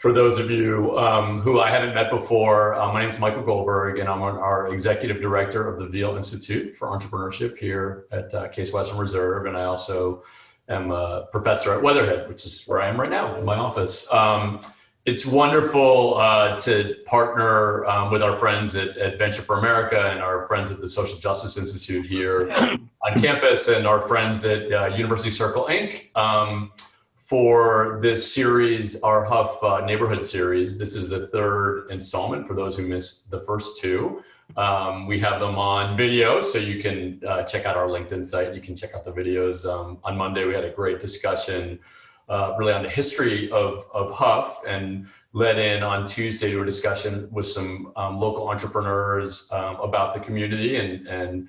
For those of you who I haven't met before, my name is Michael Goldberg, and I'm our Executive Director of the Veale Institute for Entrepreneurship here at Case Western Reserve, and I also am a professor at Weatherhead, which is where I am right now in my office. It's wonderful to partner with our friends at Venture for America and our friends at the Social Justice Institute here on campus and our friends at University Circle, Inc. For this series, our Hough Neighborhood series. This is the third installment for those who missed the first two. We have them on video, so you can check out our LinkedIn site. You can check out the videos. On Monday, we had a great discussion really on the history of Hough, and led in on Tuesday to a discussion with some local entrepreneurs about the community and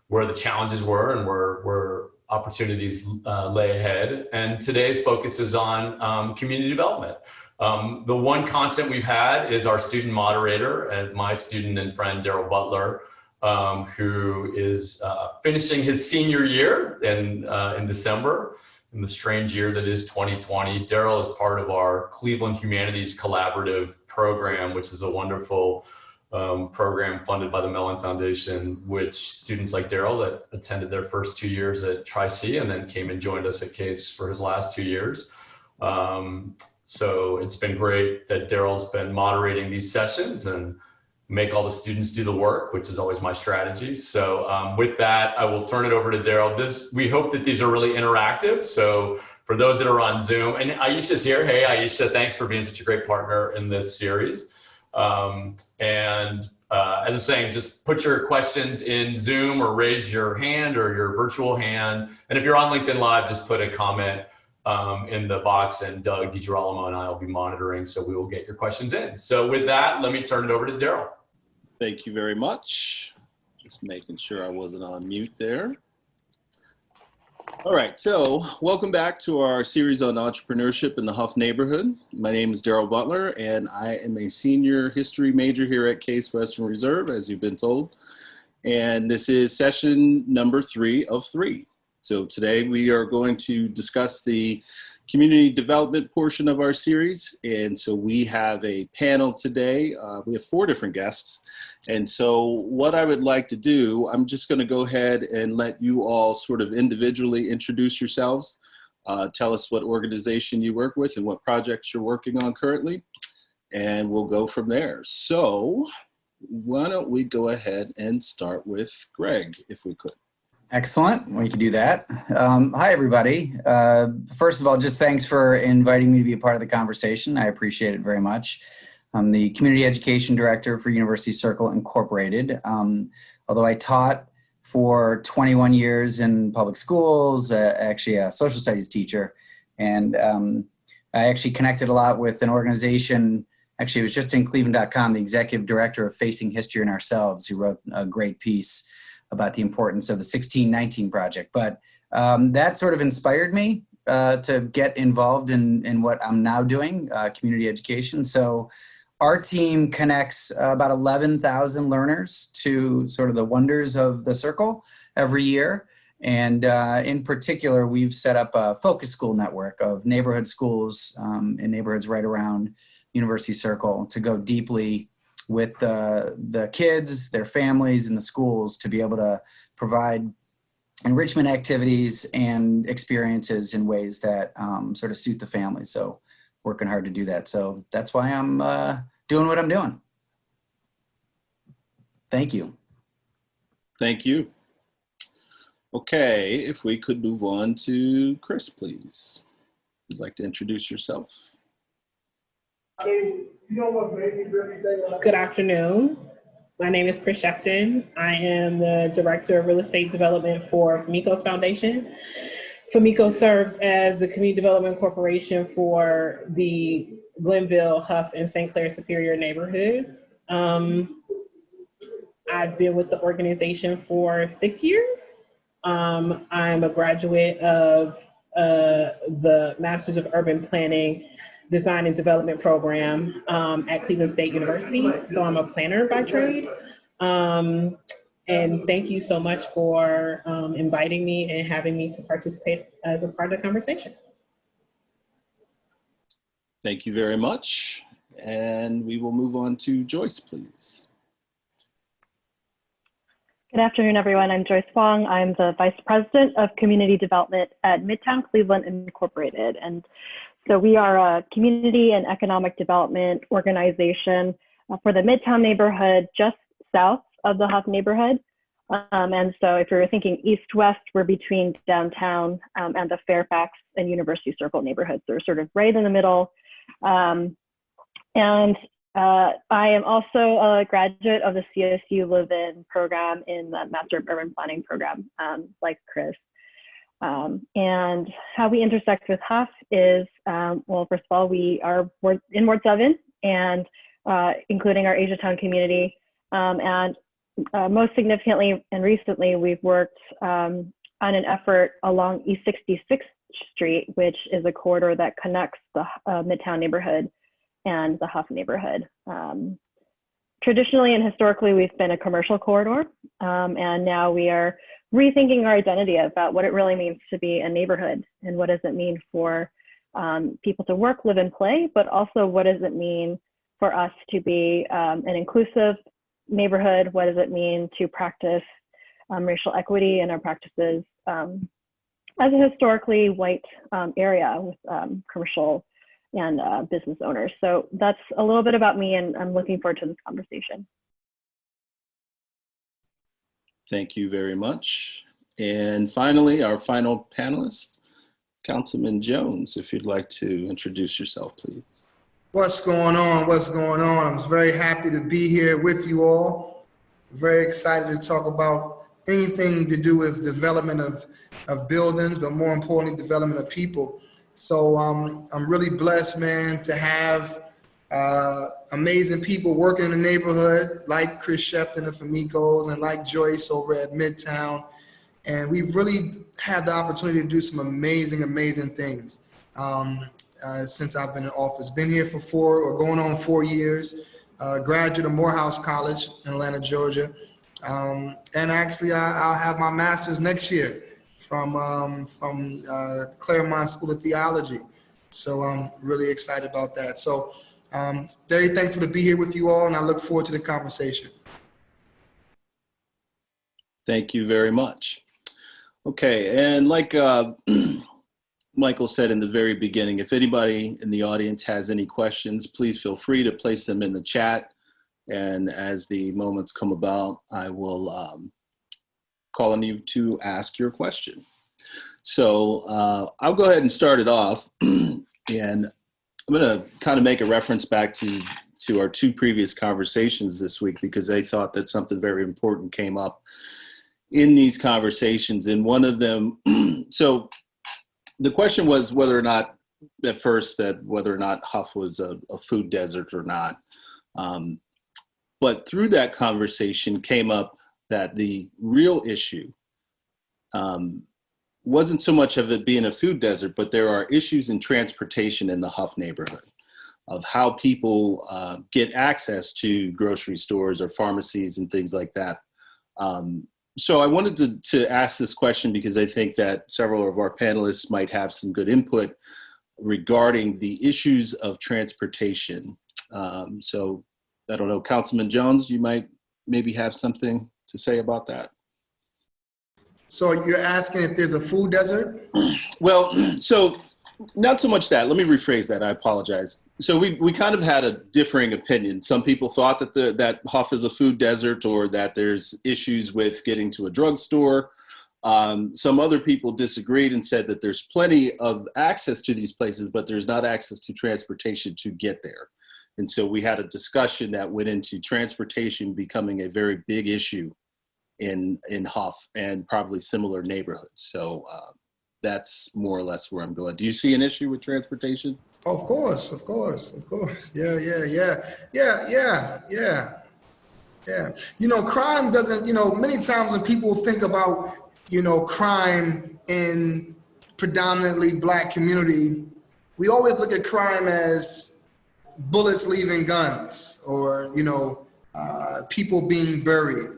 where the challenges were and where opportunities lay ahead. And today's focus is on community development. The one constant we've had is our student moderator and my student and friend, Daryl Butler, who is finishing his senior year in December, in the strange year that is 2020. Daryl is part of our Cleveland Humanities Collaborative program, which is a wonderful program funded by the Mellon Foundation, which students like Daryl that attended their first 2 years at Tri-C and then came and joined us at Case for his last 2 years. So it's been great that Daryl's been moderating these sessions and make all the students do the work, which is always my strategy. So with that, I will turn it over to Daryl. We hope that these are really interactive. So for those that are on Zoom, and Aisha's here. Hey, Aisha, thanks for being such a great partner in this series. As I was saying, just put your questions in Zoom or raise your hand or your virtual hand. And if you're on LinkedIn Live, just put a comment in the box, and Doug DiGirolamo and I will be monitoring, so we will get your questions in. So with that, let me turn it over to Daryl. Thank you very much. Just making sure I wasn't on mute there. All right, so welcome back to our series on entrepreneurship in the Hough neighborhood. My name is Daryl Butler, and I am a senior history major here at Case Western Reserve, as you've been told. And this is session number 3 of 3. So today we are going to discuss the community development portion of our series. And so we have a panel today. We have 4 different guests. And so what I would like to do, I'm just going to go ahead and let you all sort of individually introduce yourselves. Tell us what organization you work with and what projects you're working on currently. And we'll go from there. So why don't we go ahead and start with Greg, if we could. Excellent. We can do that. Hi, everybody. First of all, just thanks for inviting me to be a part of the conversation. I appreciate it very much. I'm the Community Education Director for University Circle Incorporated. Although I taught for 21 years in public schools, actually a social studies teacher, and I actually connected a lot with an organization. Actually, it was just in Cleveland.com, the Executive Director of Facing History and Ourselves, who wrote a great piece about the importance of the 1619 Project. But that sort of inspired me to get involved in what I'm now doing, community education. So our team connects about 11,000 learners to sort of the wonders of the Circle every year. And in particular, we've set up a focus school network of neighborhood schools in neighborhoods right around University Circle to go deeply with the kids, their families, and the schools to be able to provide enrichment activities and experiences in ways that sort of suit the family. So working hard to do that. So that's why I'm doing what I'm doing. Thank you. Thank you. Okay, if we could move on to Khrys, please. You'd like to introduce yourself? Good afternoon. My name is Khrys Shefton. I am the Director of Real Estate Development for Famicos Foundation. Famicos serves as the Community Development Corporation for the Glenville, Hough, and St. Clair Superior neighborhoods. I've been with the organization for 6 years. I'm a graduate of the Masters of Urban Planning Design and Development program at Cleveland State University. So I'm a planner by trade. And thank you so much for inviting me and having me to participate as a part of the conversation. Thank you very much. And we will move on to Joyce, please. Good afternoon, everyone. I'm Joyce Huang. I'm the Vice President of Community Development at Midtown Cleveland Incorporated. And so we are a community and economic development organization for the Midtown neighborhood, just south of the Hough neighborhood. And so if you're thinking east-west, we're between downtown and the Fairfax and University Circle neighborhoods. So we're sort of right in the middle. I am also a graduate of the CSU Live-In program in the Master of Urban Planning program, like Khrys. And how we intersect with Hough is, well, first of all, we are in Ward 7, and including our Asiatown community. And most significantly and recently, we've worked on an effort along East 66th Street, which is a corridor that connects the Midtown neighborhood and the Hough neighborhood. Traditionally and historically, we've been a commercial corridor, and now we are rethinking our identity about what it really means to be a neighborhood, and what does it mean for people to work, live, and play, but also what does it mean for us to be an inclusive neighborhood? What does it mean to practice racial equity in our practices as a historically white area with commercial and business owners? So that's a little bit about me, and I'm looking forward to this conversation. Thank you very much. And finally, our final panelist, Councilman Jones, if you'd like to introduce yourself, please. What's going on? What's going on? I'm very happy to be here with you all. Very excited to talk about anything to do with development of buildings, but more importantly, development of people. So I'm really blessed, man, to have amazing people working in the neighborhood, like Khrys Shefton of Famicos and like Joyce over at Midtown. And we've really had the opportunity to do some amazing, amazing things since I've been in office. Been here for going on 4 years, graduate of Morehouse College in Atlanta, Georgia. And actually, I'll have my master's next year from Claremont School of Theology. So I'm really excited about that. So very thankful to be here with you all, and I look forward to the conversation. Thank you very much. Okay, and like Michael said in the very beginning, if anybody in the audience has any questions, please feel free to place them in the chat. And as the moments come about, I will call on you to ask your question. So I'll go ahead and start it off. And I'm going to kind of make a reference back to our two previous conversations this week, because I thought that something very important came up in these conversations. And one of them, so the question was whether or not, at first, that whether or not Hough was a food desert or not. But through that conversation came up that the real issue wasn't so much of it being a food desert, but there are issues in transportation in the Hough neighborhood of how people get access to grocery stores or pharmacies and things like that. So I wanted to ask this question because I think that several of our panelists might have some good input regarding the issues of transportation. So I don't know, Councilman Jones, you might maybe have something to say about that. So you're asking if there's a food desert? Well, so not so much that. Let me rephrase that. I apologize. So we kind of had a differing opinion. Some people thought that that Hough is a food desert, or that there's issues with getting to a drugstore. Some other people disagreed and said that there's plenty of access to these places, but there's not access to transportation to get there. And so we had a discussion that went into transportation becoming a very big issue in Hough and probably similar neighborhoods. So that's more or less where I'm going. Do you see an issue with transportation? Of course, of course, of course. Yeah. You know, crime doesn't, many times when people think about, crime in predominantly Black community, we always look at crime as bullets leaving guns, or, people being buried.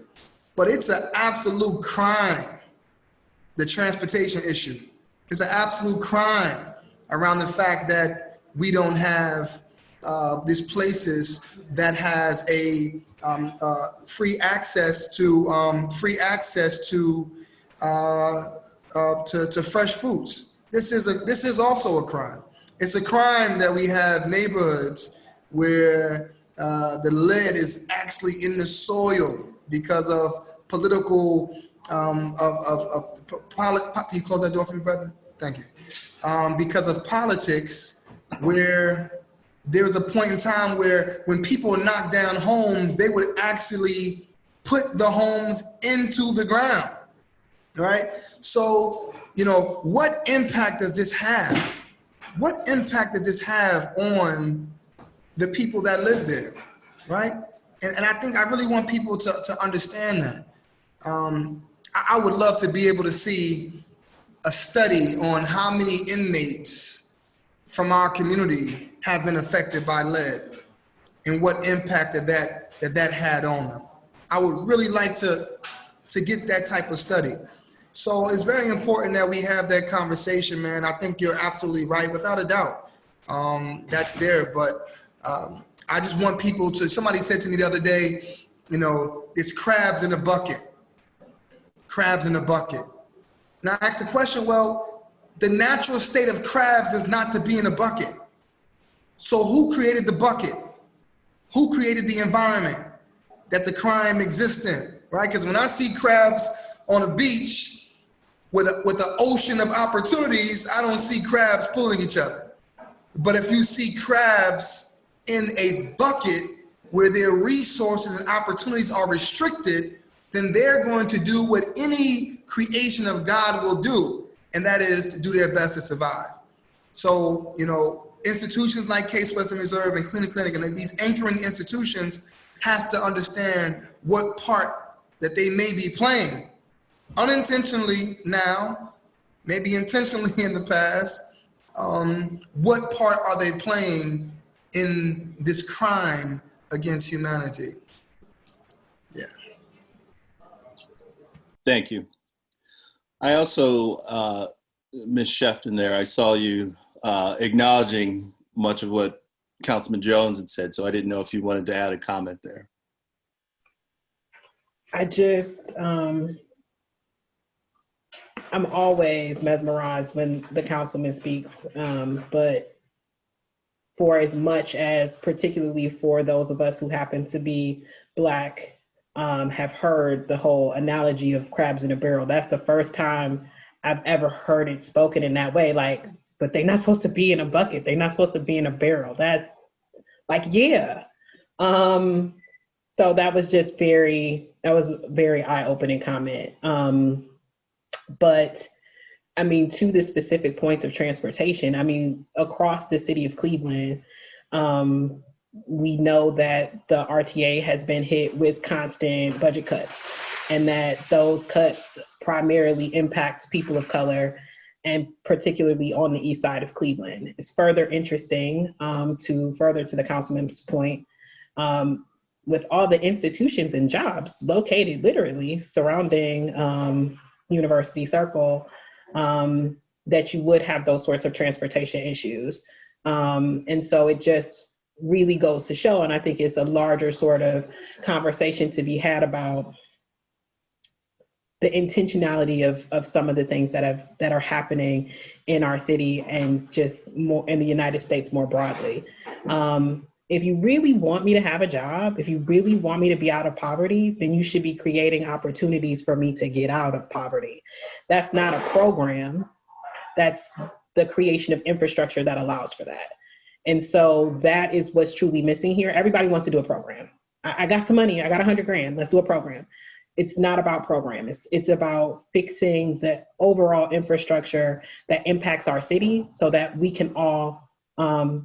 But it's an absolute crime, the transportation issue. It's an absolute crime around the fact that we don't have these places that has a free access to fresh foods. This is also a crime. It's a crime that we have neighborhoods where the lead is actually in the soil because of political can you close that door for me, brother? Thank you. Because of politics, where there was a point in time where when people knocked down homes, they would actually put the homes into the ground, right? So, you know, what impact does this have? What impact did this have on the people that live there, right? And I think I really want people to understand that. I would love to be able to see a study on how many inmates from our community have been affected by lead and what impact that had on them. I would really like to get that type of study. So it's very important that we have that conversation, man. I think you're absolutely right, without a doubt. That's there, but I just want people to, somebody said to me the other day, you know, it's crabs in a bucket. Crabs in a bucket. Now I asked the question, well, the natural state of crabs is not to be in a bucket. So who created the bucket? Who created the environment that the crime exists in, right? Because when I see crabs on a beach with an ocean of opportunities, I don't see crabs pulling each other. But if you see crabs in a bucket where their resources and opportunities are restricted, then they're going to do what any creation of God will do, and that is to do their best to survive. So, you know, institutions like Case Western Reserve and Clean Clinic and these anchoring institutions has to understand what part that they may be playing, unintentionally now, maybe intentionally in the past. What part are they playing in this crime against humanity? Yeah. Thank you. I also, Ms. Shefton there, I saw you acknowledging much of what Councilman Jones had said, so I didn't know if you wanted to add a comment there. I just, I'm always mesmerized when the councilman speaks, but for as much as, particularly for those of us who happen to be Black, have heard the whole analogy of crabs in a barrel. That's the first time I've ever heard it spoken in that way. Like, but they're not supposed to be in a bucket. They're not supposed to be in a barrel. That, like, yeah. So that was just that was a very eye-opening comment. But I mean, to the specific points of transportation, I mean, across the city of Cleveland, we know that the RTA has been hit with constant budget cuts, and that those cuts primarily impact people of color, and particularly on the east side of Cleveland. It's further interesting to the councilman's point, with all the institutions and jobs located literally surrounding University Circle, that you would have those sorts of transportation issues. And so it just really goes to show, and I think it's a larger sort of conversation to be had about the intentionality of some of the things that are happening in our city and just more in the United States more broadly. If you really want me to have a job, if you really want me to be out of poverty, then you should be creating opportunities for me to get out of poverty. That's not a program. That's the creation of infrastructure that allows for that. And so that is what's truly missing here. Everybody wants to do a program. I got some money, I got 100 grand, let's do a program. It's not about program. It's about fixing the overall infrastructure that impacts our city so that we can all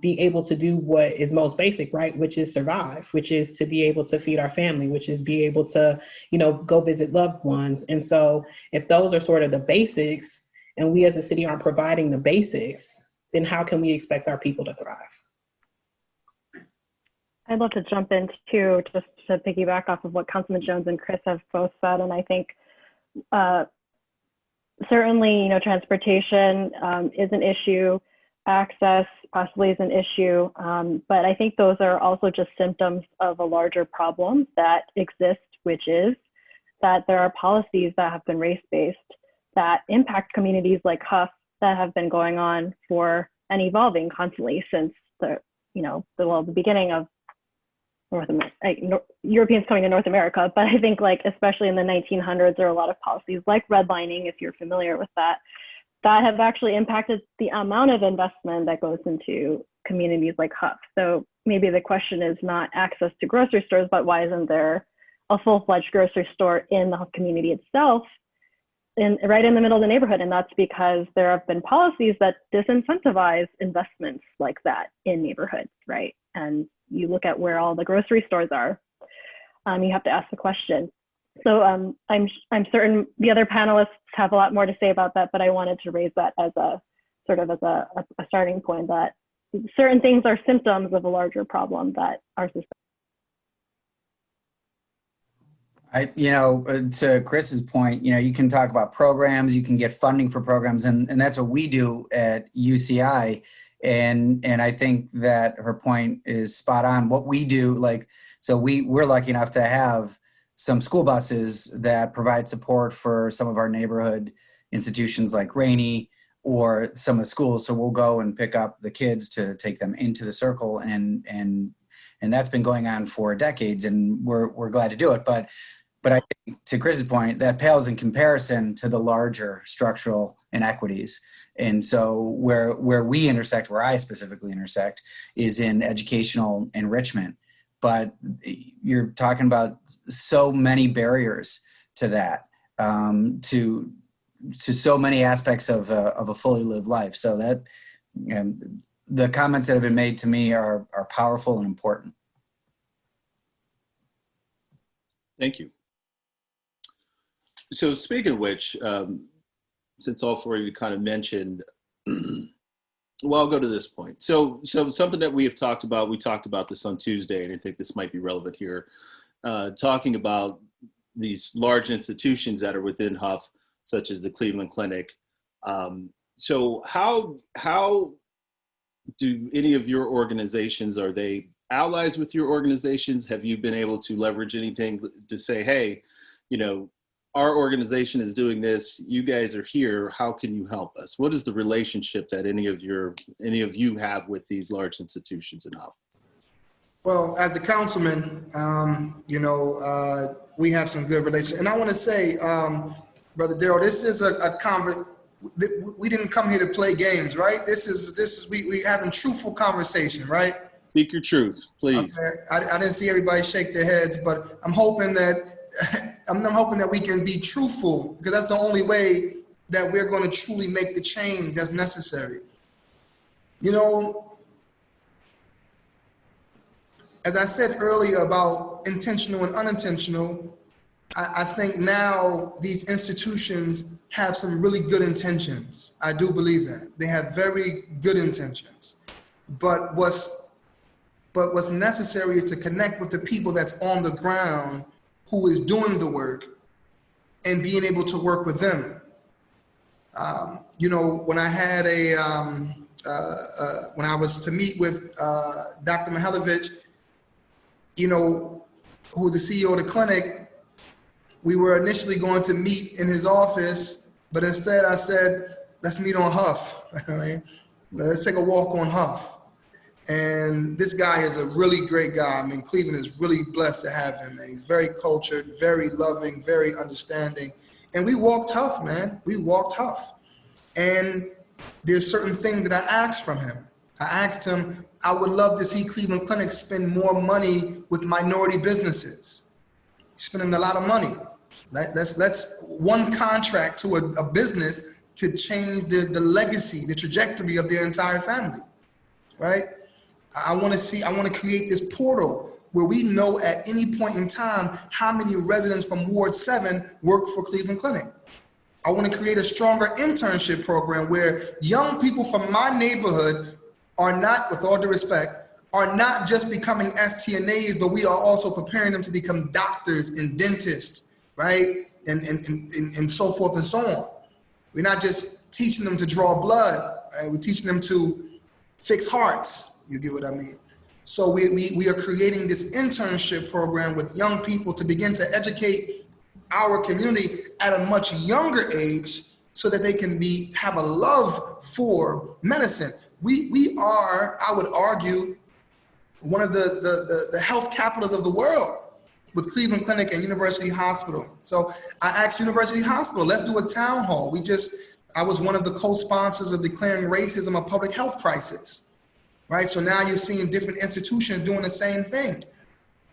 be able to do what is most basic, right? Which is survive, which is to be able to feed our family, which is be able to, you know, go visit loved ones. And so if those are sort of the basics and we as a city aren't providing the basics, then how can we expect our people to thrive? I'd love to jump in too, just to piggyback off of what Councilman Jones and Khrys have both said. And I think certainly, you know, transportation is an issue. access possibly is an issue, but I think those are also just symptoms of a larger problem that exists, which is that there are policies that have been race-based that impact communities like Hough that have been going on for and evolving constantly since the beginning of Europeans coming to North America. But I think like especially in the 1900s, there are a lot of policies like redlining, if you're familiar with that, that have actually impacted the amount of investment that goes into communities like Hough. So maybe the question is not access to grocery stores, but why isn't there a full-fledged grocery store in the Hough community itself, right in the middle of the neighborhood? And that's because there have been policies that disincentivize investments like that in neighborhoods, right? And you look at where all the grocery stores are, you have to ask the question. So I'm certain the other panelists have a lot more to say about that, but I wanted to raise that as a sort of as a starting point, that certain things are symptoms of a larger problem that our system. To Chris's point, you can talk about programs, you can get funding for programs, and that's what we do at UCI. And I think that her point is spot on. What we do, we're lucky enough to have some school buses that provide support for some of our neighborhood institutions like Rainey or some of the schools. So we'll go and pick up the kids to take them into the circle, and that's been going on for decades, and we're glad to do it. But I think, to Chris's point, that pales in comparison to the larger structural inequities. And so where we intersect, where I specifically intersect, is in educational enrichment. But you're talking about so many barriers to that, to so many aspects of a fully lived life. So that the comments that have been made to me are powerful and important. Thank you. So speaking of which, since all four of you kind of mentioned, well, I'll go to this point. So something that we have talked about, we talked about this on Tuesday, and I think this might be relevant here, talking about these large institutions that are within Hough, such as the Cleveland Clinic. So how do any of your organizations, are they allies with your organizations? Have you been able to leverage anything to say, hey, our organization is doing this, you guys are here, how can you help us? What is the relationship that any of you have with these large institutions in Hough? Well, as a councilman, we have some good relations. And I want to say, Brother Darrell, this is a conversation. We didn't come here to play games, right? We having truthful conversation, right? Speak your truth, please. Okay. I didn't see everybody shake their heads, but I'm hoping that we can be truthful, because that's the only way that we're going to truly make the change that's necessary. As I said earlier about intentional and unintentional, I think now these institutions have some really good intentions. I do believe that. They have very good intentions. But what's necessary is to connect with the people that's on the ground who is doing the work and being able to work with them. When I had when I was to meet with Dr. Mihailovich, who the CEO of the clinic, we were initially going to meet in his office, but instead I said, let's meet on Hough. Let's take a walk on Hough. And this guy is a really great guy. I mean, Cleveland is really blessed to have him, and he's very cultured, very loving, very understanding. And we walked Hough, man. We walked Hough. And there's certain things that I asked from him. I asked him, I would love to see Cleveland Clinic spend more money with minority businesses. He's spending a lot of money. Let's one contract to a business could change the legacy, the trajectory of their entire family, right? I want to create this portal where we know at any point in time how many residents from Ward 7 work for Cleveland Clinic. I want to create a stronger internship program where young people from my neighborhood are not, with all due respect, are not just becoming STNAs, but we are also preparing them to become doctors and dentists, right? And so forth and so on. We're not just teaching them to draw blood, right? We're teaching them to fix hearts. You get what I mean? So we are creating this internship program with young people to begin to educate our community at a much younger age so that they can have a love for medicine. We are, I would argue, one of the health capitals of the world with Cleveland Clinic and University Hospital. So I asked University Hospital, let's do a town hall. I was one of the co-sponsors of declaring racism a public health crisis, right? So now you're seeing different institutions doing the same thing.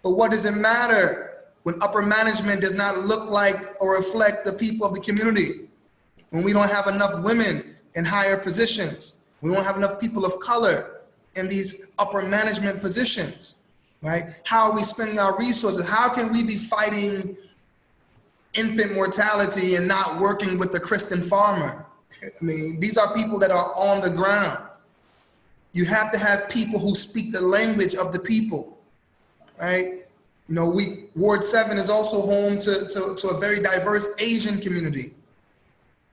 But what does it matter when upper management does not look like or reflect the people of the community? When we don't have enough women in higher positions, we don't have enough people of color in these upper management positions, right? How are we spending our resources? How can we be fighting infant mortality and not working with the Christian farmer? I mean, these are people that are on the ground. You have to have people who speak the language of the people, right? You know, Ward 7 is also home to a very diverse Asian community,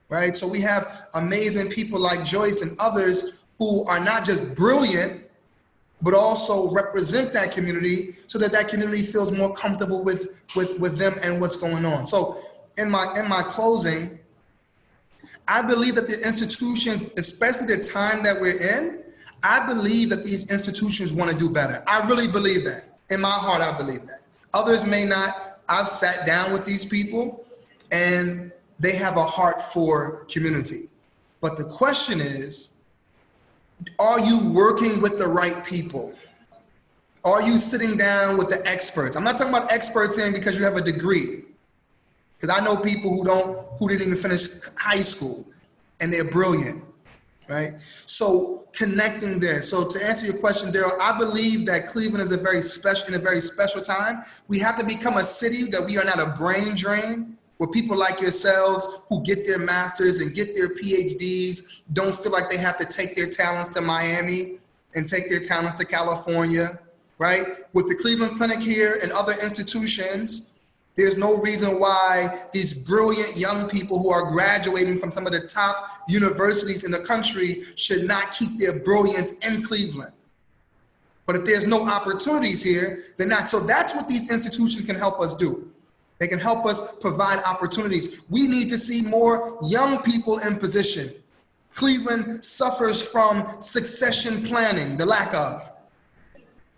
right? So we have amazing people like Joyce and others who are not just brilliant, but also represent that community so that that community feels more comfortable with them and what's going on. So in my closing, I believe that the institutions, especially the time that we're in, I believe that these institutions want to do better. I really believe that. In my heart, I believe that. Others may not. I've sat down with these people and they have a heart for community. But the question is, are you working with the right people? Are you sitting down with the experts? I'm not talking about experts in because you have a degree. Because I know people who didn't even finish high school and they're brilliant, right? So connecting there. So to answer your question, Daryl, I believe that Cleveland is in a very special time. We have to become a city that we are not a brain drain, where people like yourselves who get their masters and get their PhDs don't feel like they have to take their talents to Miami and take their talents to California, right? With the Cleveland Clinic here and other institutions, there's no reason why these brilliant young people who are graduating from some of the top universities in the country should not keep their brilliance in Cleveland. But if there's no opportunities here, they're not. So that's what these institutions can help us do. They can help us provide opportunities. We need to see more young people in position. Cleveland suffers from succession planning, the lack of.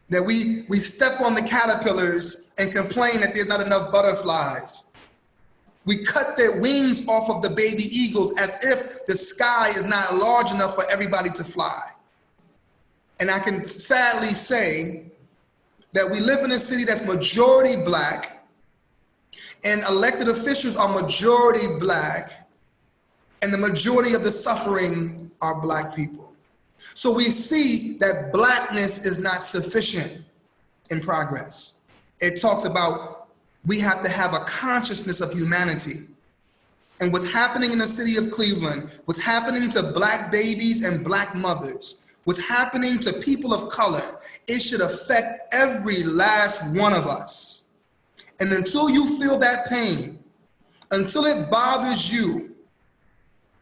That we step on the caterpillars and complain that there's not enough butterflies. We cut their wings off of the baby eagles as if the sky is not large enough for everybody to fly. And I can sadly say that we live in a city that's majority Black, and elected officials are majority Black, and the majority of the suffering are Black people. So we see that Blackness is not sufficient in progress. It talks about we have to have a consciousness of humanity. And what's happening in the city of Cleveland, what's happening to Black babies and Black mothers, what's happening to people of color, it should affect every last one of us. And until you feel that pain, until it bothers you,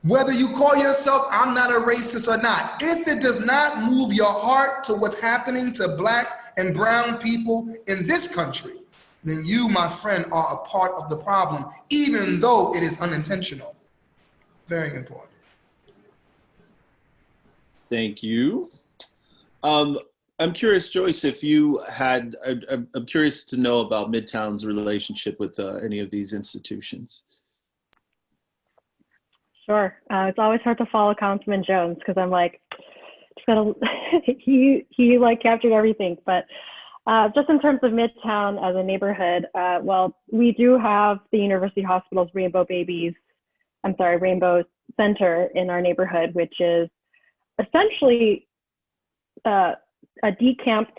whether you call yourself, I'm not a racist or not, if it does not move your heart to what's happening to Black and brown people in this country, then you, my friend, are a part of the problem, even though it is unintentional. Very important. Thank you. I'm curious, Joyce, if you had, I'm curious to know about Midtown's relationship with any of these institutions. Sure. It's always hard to follow Councilman Jones because I'm like, just gotta, he like captured everything. But just in terms of Midtown as a neighborhood, well, we do have the University Hospital's Rainbow Center in our neighborhood, which is essentially a decamped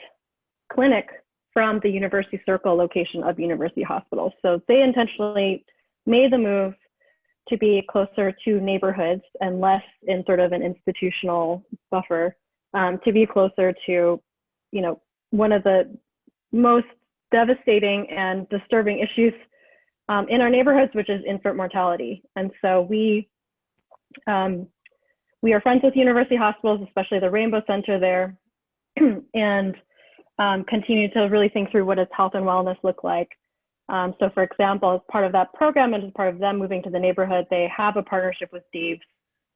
clinic from the University Circle location of University Hospital. So they intentionally made the move to be closer to neighborhoods and less in sort of an institutional buffer, to be closer to, you know, one of the most devastating and disturbing issues in our neighborhoods, which is infant mortality. And so we we are friends with university hospitals, especially the Rainbow Center there, and continue to really think through what does health and wellness look like. So for example, as part of that program and as part of them moving to the neighborhood, they have a partnership with Dave's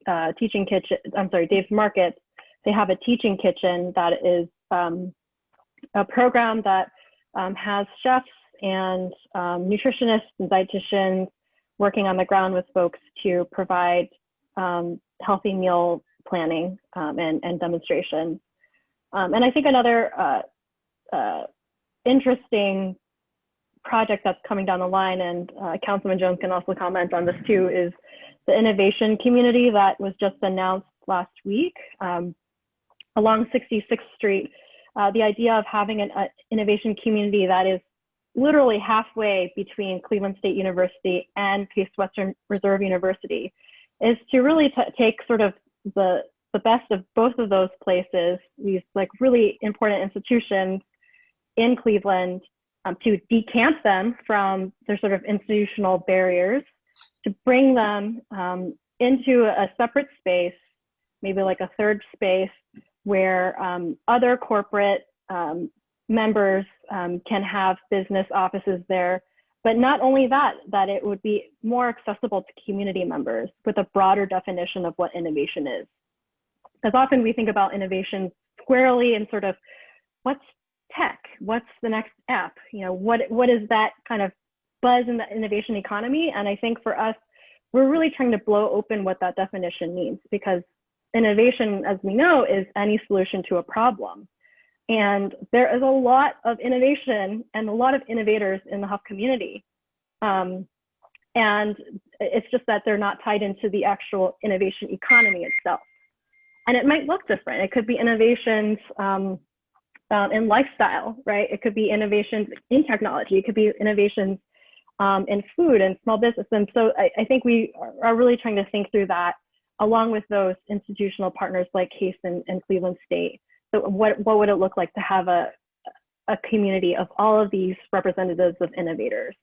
Dave's Market. They have a teaching kitchen that is a program that has chefs and nutritionists and dietitians working on the ground with folks to provide healthy meal planning and demonstrations. And I think another interesting project that's coming down the line, and Councilman Jones can also comment on this too, is the innovation community that was just announced last week along 66th Street. The idea of having an innovation community that is literally halfway between Cleveland State University and Case Western Reserve University is to really take sort of the best of both of those places, these like really important institutions in Cleveland, to decamp them from their sort of institutional barriers, to bring them into a separate space, maybe like a third space where other corporate members can have business offices there. But not only that, that it would be more accessible to community members with a broader definition of what innovation is. Because often we think about innovation squarely in sort of what's tech, what's the next app, you know, what is that kind of buzz in the innovation economy? And I think for us, we're really trying to blow open what that definition means, because innovation, as we know, is any solution to a problem. And there is a lot of innovation and a lot of innovators in the Hough community. And it's just that they're not tied into the actual innovation economy itself. And it might look different. It could be innovations in lifestyle, right? It could be innovations in technology. It could be innovations in food and small business. And so I think we are really trying to think through that along with those institutional partners like Case and Cleveland State. So what would it look like to have a community of all of these representatives of innovators?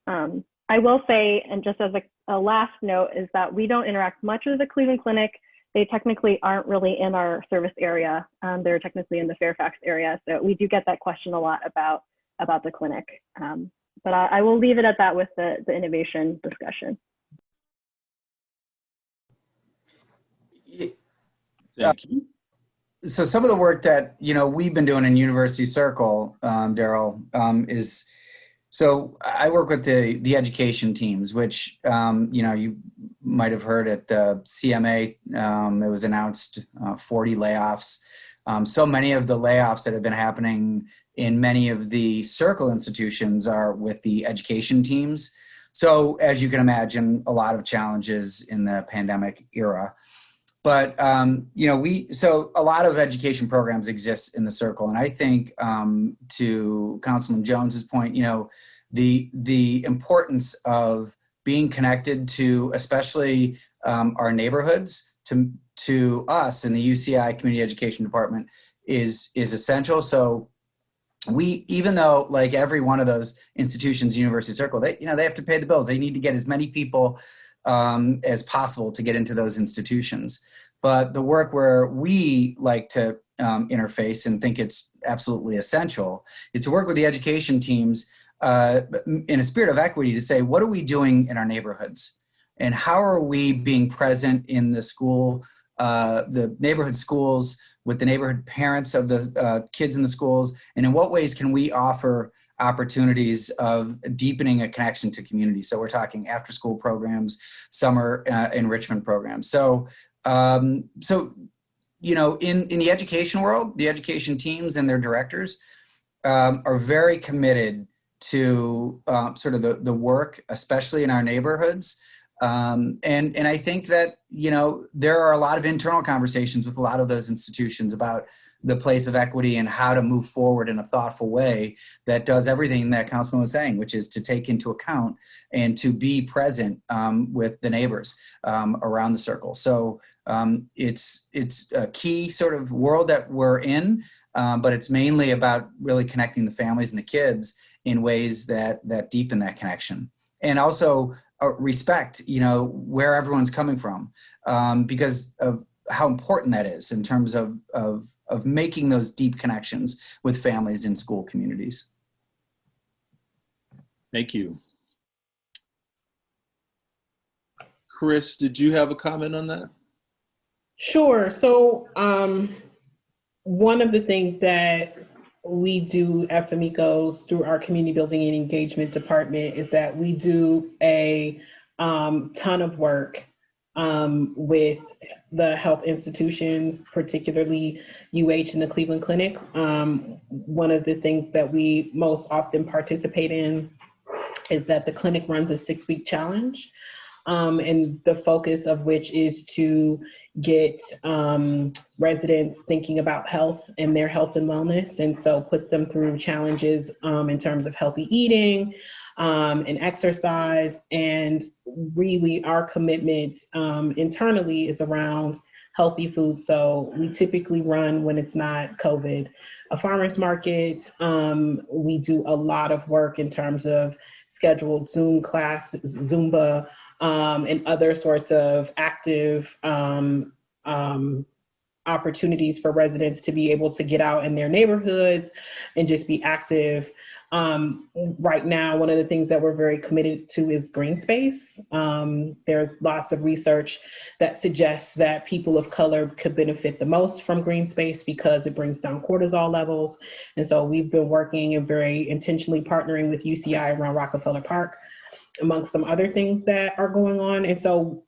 I will say, and just as a last note, is that we don't interact much with the Cleveland Clinic. They technically aren't really in our service area. They're technically in the Fairfax area. So we do get that question a lot about the clinic. But I will leave it at that with the innovation discussion. Thank you. So some of the work that, you know, we've been doing in University Circle, Daryl, is, so I work with the education teams, which, you know, you might have heard at the CMA, it was announced 40 layoffs. So many of the layoffs that have been happening in many of the Circle institutions are with the education teams. So as you can imagine, a lot of challenges in the pandemic era. But, you know, so a lot of education programs exist in the Circle. And I think to Councilman Jones's point, you know, the importance of being connected to, especially our neighborhoods, to us in the UCI Community Education Department is essential. So even though like every one of those institutions, University Circle, they have to pay the bills. They need to get as many people as possible to get into those institutions. But the work where we like to interface and think it's absolutely essential is to work with the education teams in a spirit of equity to say, what are we doing in our neighborhoods? And how are we being present in the school, the neighborhood schools, with the neighborhood parents of the kids in the schools? And in what ways can we offer opportunities of deepening a connection to community? So we're talking after school programs, summer enrichment programs. So, you know, in the education world, the education teams and their directors are very committed to sort of the work, especially in our neighborhoods. And I think that, you know, there are a lot of internal conversations with a lot of those institutions about the place of equity and how to move forward in a thoughtful way that does everything that Councilman was saying, which is to take into account and to be present with the neighbors around the Circle. So it's a key sort of world that we're in, but it's mainly about really connecting the families and the kids in ways that deepen that connection. And also respect, you know, where everyone's coming from, because of how important that is in terms of making those deep connections with families in school communities. Thank you. Khrys, did you have a comment on that? Sure. So one of the things that we do at Famicos through our community building and engagement department is that we do a ton of work with the health institutions, particularly UH and the Cleveland Clinic. One of the things that we most often participate in is that the clinic runs a 6-week challenge, and the focus of which is to get residents thinking about health and their health and wellness, and so puts them through challenges in terms of healthy eating and exercise. And really our commitment internally is around healthy food. So we typically run, when it's not COVID, a farmer's market. We do a lot of work in terms of scheduled Zoom classes, Zumba, and other sorts of active opportunities for residents to be able to get out in their neighborhoods and just be active. Right now, one of the things that we're very committed to is green space. There's lots of research that suggests that people of color could benefit the most from green space because it brings down cortisol levels. And so we've been working and very intentionally partnering with UCI around Rockefeller Park, amongst some other things that are going on. And so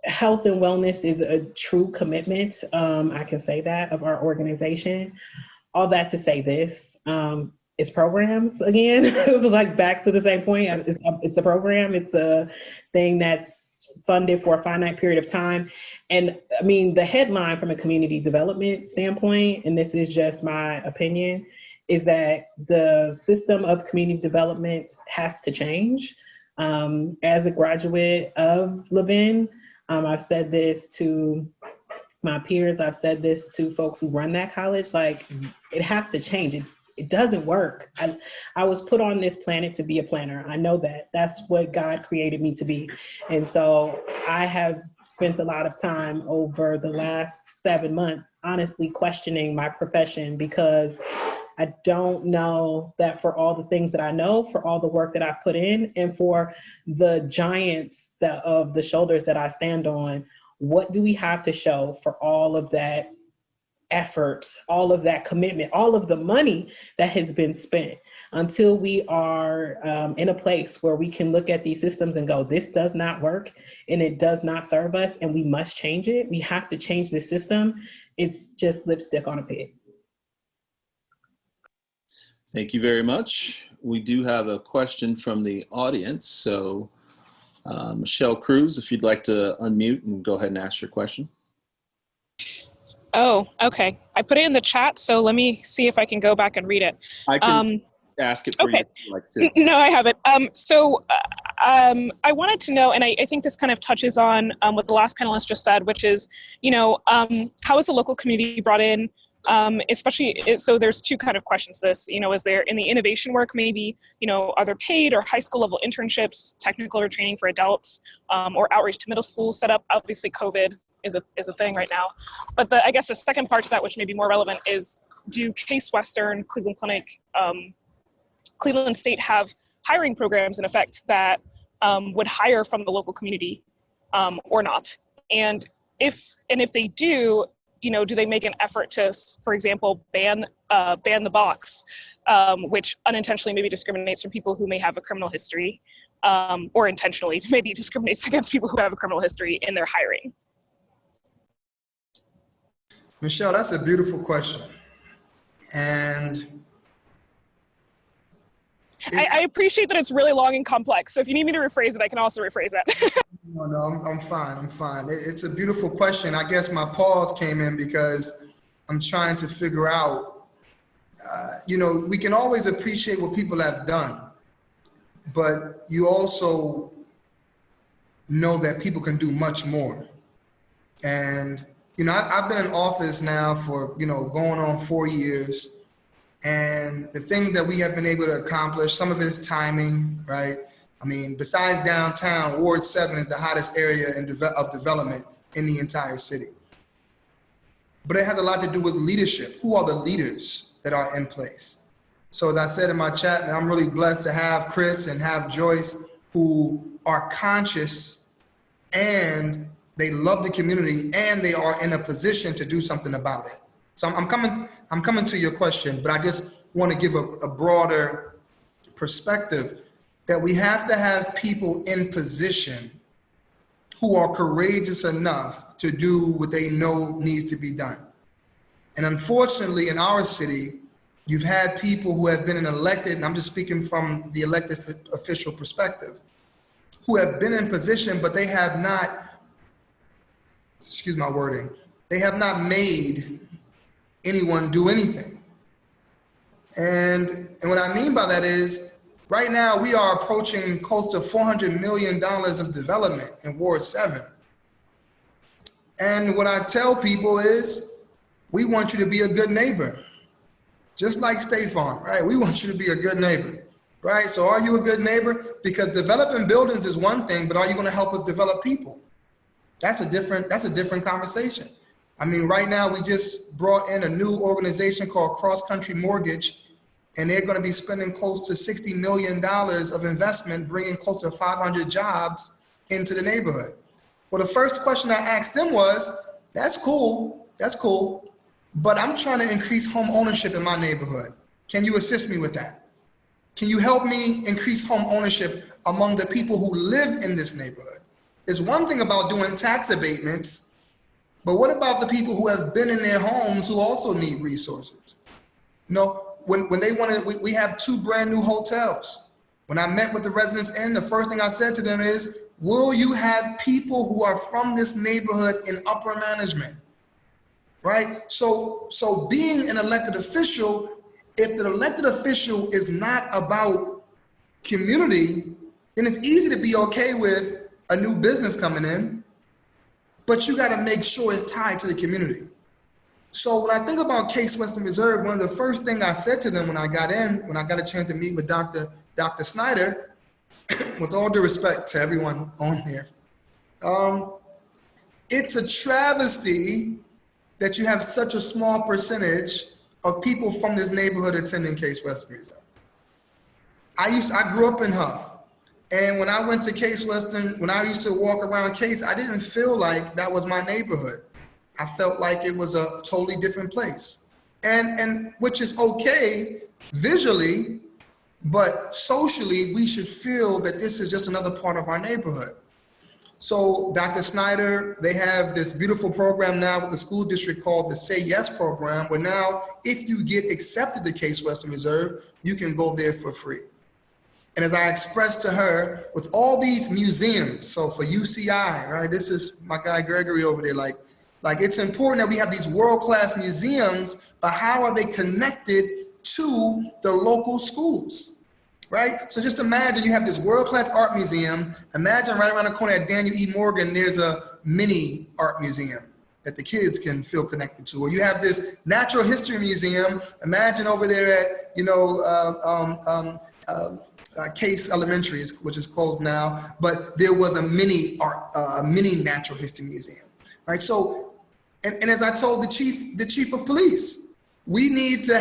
health and wellness is a true commitment, I can say that, of our organization. All that to say this, it's programs again. Like back to the same point, it's a program, it's a thing that's funded for a finite period of time. And I mean, the headline from a community development standpoint, and this is just my opinion, is that the system of community development has to change. As a graduate of Levin, I've said this to my peers, I've said this to folks who run that college, like it has to change. It doesn't work. I was put on this planet to be a planner. I know that. That's what God created me to be. And so I have spent a lot of time over the last 7 months, honestly questioning my profession, because I don't know that for all the things that I know, for all the work that I've put in, and for the giants of the shoulders that I stand on, what do we have to show for all of that effort, all of that commitment, all of the money that has been spent, until we are in a place where we can look at these systems and go, this does not work and it does not serve us and we must change it. We have to change the system. It's just lipstick on a pig. Thank you very much. We do have a question from the audience. So Michelle Cruz, if you'd like to unmute and go ahead and ask your question. Oh, okay. I put it in the chat, so let me see if I can go back and read it. I can ask it for you if you'd like to. No, I have it. I wanted to know, and I think this kind of touches on what the last panelist just said, which is, how is the local community brought in? So there's two kind of questions to this, is there in the innovation work, maybe, are there paid or high school level internships, technical or training for adults, or outreach to middle schools set up? Obviously COVID is a thing right now. But I guess the second part to that, which may be more relevant, is do Case Western, Cleveland Clinic, Cleveland State have hiring programs in effect that would hire from the local community or not? And if they do, do they make an effort to, for example, ban the box, which unintentionally maybe discriminates from people who may have a criminal history, or intentionally maybe discriminates against people who have a criminal history in their hiring? Michelle, that's a beautiful question. And I appreciate that it's really long and complex. So if you need me to rephrase it, I can also rephrase it. No, I'm fine. It's a beautiful question. I guess my pause came in because I'm trying to figure out, we can always appreciate what people have done, but you also know that people can do much more. And, I've been in office now for, going on 4 years. And the things that we have been able to accomplish, some of it is timing, right? I mean, besides downtown, Ward 7 is the hottest area of development in the entire city. but it has a lot to do with leadership. Who are the leaders that are in place? So as I said in my chat, man, I'm really blessed to have Khrys and have Joyce, who are conscious and they love the community and they are in a position to do something about it. So I'm coming to your question, but I just want to give a broader perspective that we have to have people in position who are courageous enough to do what they know needs to be done. And unfortunately, in our city, you've had people who have been elected, and I'm just speaking from the elected official perspective, who have been in position, but they have not, excuse my wording, they have not made anyone do anything. And what I mean by that is, right now we are approaching close to $400 million of development in Ward 7. And what I tell people is, we want you to be a good neighbor. Just like State Farm, right? We want you to be a good neighbor, right? So are you a good neighbor? Because developing buildings is one thing, but are you gonna help us develop people? That's a different conversation. I mean, right now we just brought in a new organization called Cross Country Mortgage, and they're gonna be spending close to $60 million of investment, bringing close to 500 jobs into the neighborhood. Well, the first question I asked them was, that's cool, but I'm trying to increase home ownership in my neighborhood. Can you assist me with that? Can you help me increase home ownership among the people who live in this neighborhood? There's one thing about doing tax abatements, but what about the people who have been in their homes who also need resources? You know, when they want to, we have 2 brand new hotels. When I met with the residents the first thing I said to them is, will you have people who are from this neighborhood in upper management? Right? So being an elected official, if the elected official is not about community, then it's easy to be okay with a new business coming in, but you got to make sure it's tied to the community. So when I think about Case Western Reserve, one of the first things I said to them when I got a chance to meet with Dr. Snyder, with all due respect to everyone on here, it's a travesty that you have such a small percentage of people from this neighborhood attending Case Western Reserve. I grew up in Hough, and when I went to Case Western, when I used to walk around Case, I didn't feel like that was my neighborhood. I felt like it was a totally different place, and which is okay visually, but socially we should feel that this is just another part of our neighborhood. So Dr. Snyder, they have this beautiful program now with the school district called the Say Yes program, where now if you get accepted to Case Western Reserve, you can go there for free. And as I expressed to her, with all these museums, so for UCI, right, this is my guy Gregory over there, like it's important that we have these world-class museums, but how are they connected to the local schools? Right? So just imagine you have this world-class art museum. Imagine right around the corner at Daniel E. Morgan, there's a mini art museum that the kids can feel connected to. Or you have this natural history museum. Imagine over there at, Case Elementary, which is closed now, but there was a mini natural history museum, right? So, and as I told the chief of police, we need to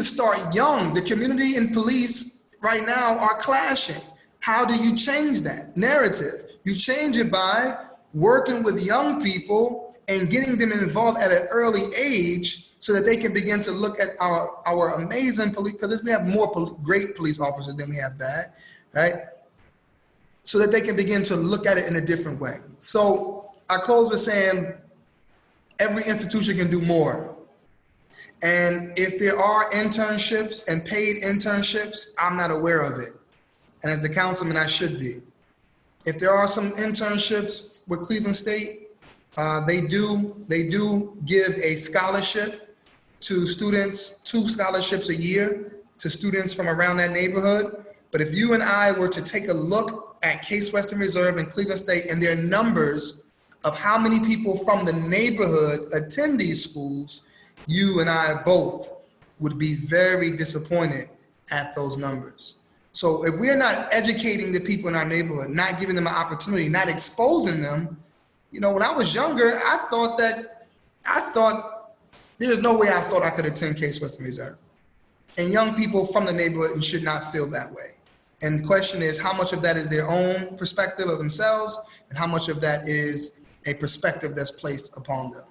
start young. The community and police right now are clashing. How do you change that narrative? You change it by working with young people and getting them involved at an early age so that they can begin to look at our amazing police, because we have more great police officers than we have bad, right? So that they can begin to look at it in a different way. So I close with saying every institution can do more. And if there are internships and paid internships, I'm not aware of it. And as the councilman, I should be. If there are some internships with Cleveland State, they do give a scholarship to students, 2 scholarships a year to students from around that neighborhood. But if you and I were to take a look at Case Western Reserve and Cleveland State and their numbers of how many people from the neighborhood attend these schools, you and I both would be very disappointed at those numbers. So if we're not educating the people in our neighborhood, not giving them an opportunity, not exposing them, You know, when I was younger, I thought there's no way I thought I could attend Case Western Reserve. And young people from the neighborhood should not feel that way. And the question is, how much of that is their own perspective of themselves, and how much of that is a perspective that's placed upon them?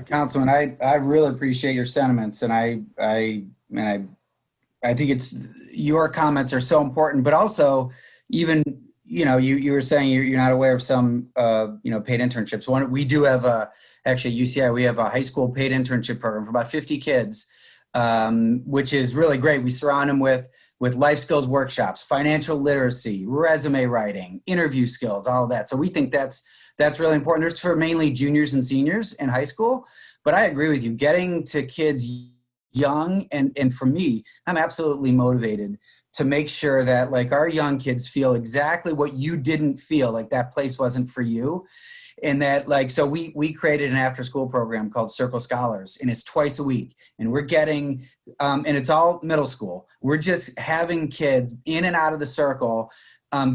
Councilman, I really appreciate your sentiments, and I think it's, your comments are so important, but also even, you know, you were saying you're not aware of some, you know, paid internships. We do have actually at UCI, we have a high school paid internship program for about 50 kids, which is really great. We surround them with life skills workshops, financial literacy, resume writing, interview skills, all of that. So we think that's really important. There's for mainly juniors and seniors in high school, but I agree with you, getting to kids young, and for me, I'm absolutely motivated to make sure that like our young kids feel exactly what you didn't feel, like that place wasn't for you. And that like, so we created an after school program called Circle Scholars, and it's twice a week, and we're getting, and it's all middle school. We're just having kids in and out of the circle,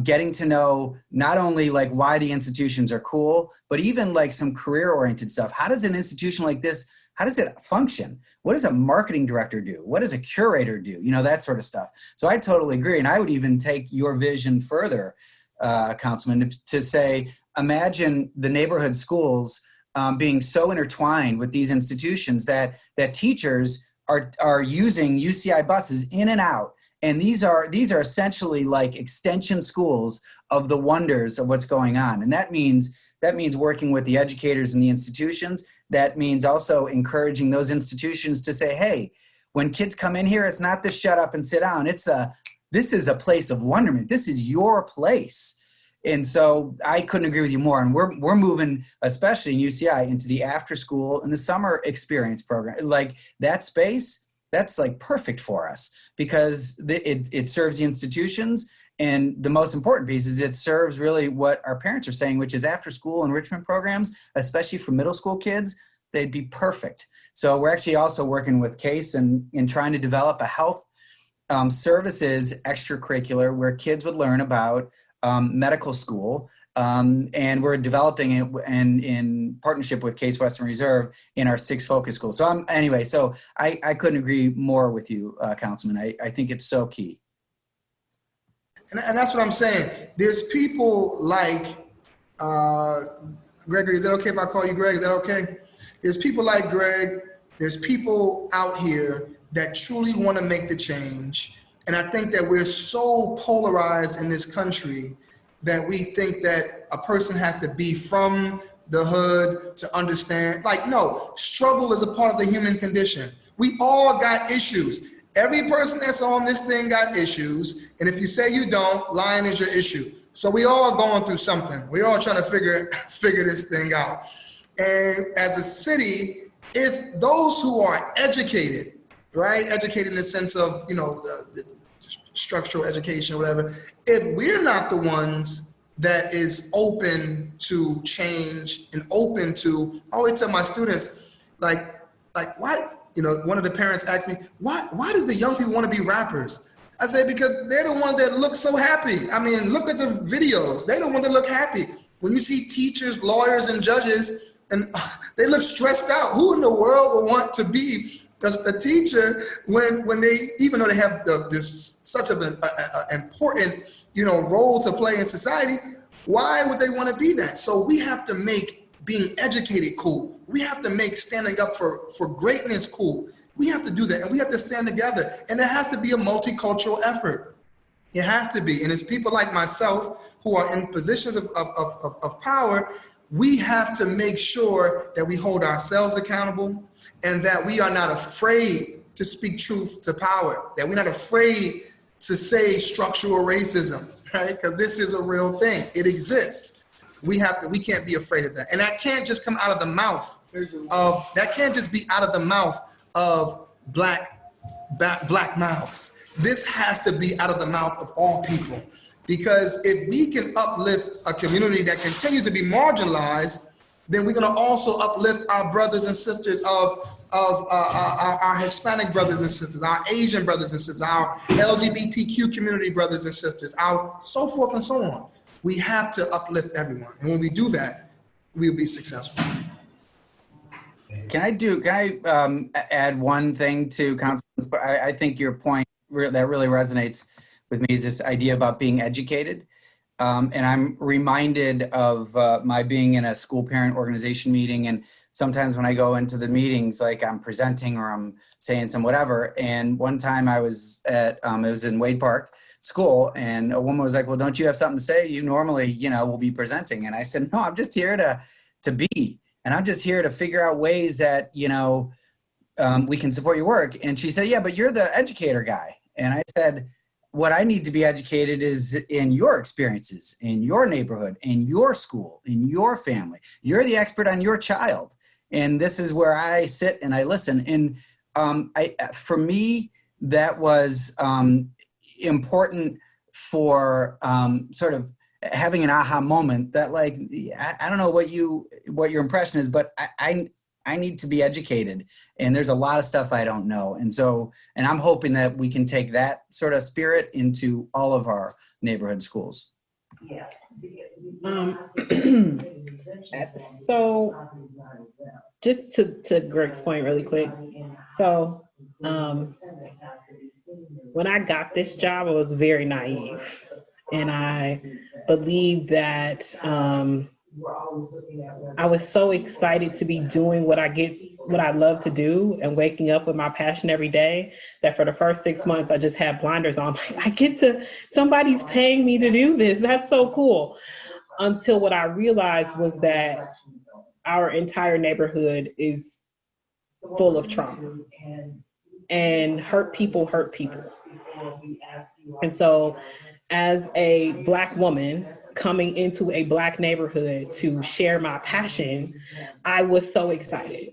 getting to know not only like why the institutions are cool, but even like some career oriented stuff. How does an institution like this, how does it function? What does a marketing director do? What does a curator do? You know, that sort of stuff. So I totally agree. And I would even take your vision further, Councilman, to say, imagine the neighborhood schools being so intertwined with these institutions that teachers are using UCI buses in and out. And these are essentially like extension schools of the wonders of what's going on. And that means working with the educators and the institutions. That means also encouraging those institutions to say, hey, when kids come in here, it's not the shut up and sit down. This is a place of wonderment. This is your place. And so I couldn't agree with you more. And we're moving, especially in UCI, into the after school and the summer experience program. Like that space, that's like perfect for us because it serves the institutions. And the most important piece is it serves really what our parents are saying, which is after school enrichment programs, especially for middle school kids, they'd be perfect. So we're actually also working with Case and trying to develop a health services extracurricular where kids would learn about medical school, and we're developing it in partnership with Case Western Reserve in our 6 focus schools. So I couldn't agree more with you, Councilman. I think it's so key. And that's what I'm saying. There's people like, Gregory, is that okay if I call you Greg? Is that okay? There's people like Greg. There's people out here that truly want to make the change. And I think that we're so polarized in this country that we think that a person has to be from the hood to understand. Like, no, struggle is a part of the human condition. We all got issues. Every person that's on this thing got issues. And if you say you don't, lying is your issue. So we all going through something. We all trying to figure this thing out. And as a city, if those who are educated, right? Educated in the sense of, you know, the structural education or whatever, if we're not the ones that is open to change and open to, I always tell my students, like why, you know, one of the parents asked me, why does the young people want to be rappers? I say, because they're the ones that look so happy. I mean, look at the videos. They're the ones that look happy. When you see teachers, lawyers, and judges, and they look stressed out. Who in the world would want to be a teacher when they, even though they have this such of an important, you know, role to play in society, why would they want to be that? So we have to make being educated cool. We have to make standing up for greatness cool. We have to do that, and we have to stand together. And it has to be a multicultural effort. It has to be. And it's people like myself who are in positions of power. We have to make sure that we hold ourselves accountable and that we are not afraid to speak truth to power, that we're not afraid to say structural racism, right? Because this is a real thing. It exists. We can't be afraid of that. And that can't just come out of the mouth of black mouths. This has to be out of the mouth of all people. Because if we can uplift a community that continues to be marginalized, then we're going to also uplift our brothers and sisters of our Hispanic brothers and sisters, our Asian brothers and sisters, our LGBTQ community brothers and sisters, our so forth and so on. We have to uplift everyone. And when we do that, we'll be successful. Can I add one thing to Councilman's? I think your point that really resonates with me is this idea about being educated. And I'm reminded of my being in a school parent organization meeting. And sometimes when I go into the meetings, like I'm presenting or I'm saying some whatever. And one time I was at, it was in Wade Park School, and a woman was like, well, don't you have something to say? You normally, will be presenting. And I said, no, I'm just here to be. And I'm just here to figure out ways that, we can support your work. And she said, yeah, but you're the educator guy. And I said, what I need to be educated is in your experiences, in your neighborhood, in your school, in your family. You're the expert on your child. And this is where I sit and I listen. And for me, that was important for sort of having an aha moment that, like, I don't know what your impression is, but I need to be educated, and there's a lot of stuff I don't know. And I'm hoping that we can take that sort of spirit into all of our neighborhood schools. So just to Greg's point really quick. So when I got this job, I was very naive, and I believed that I was so excited to be doing what I love to do and waking up with my passion every day that for the first 6 months, I just had blinders on. Like, somebody's paying me to do this. That's so cool. Until what I realized was that our entire neighborhood is full of trauma, and hurt people hurt people. And so as a Black woman coming into a Black neighborhood to share my passion, I was so excited.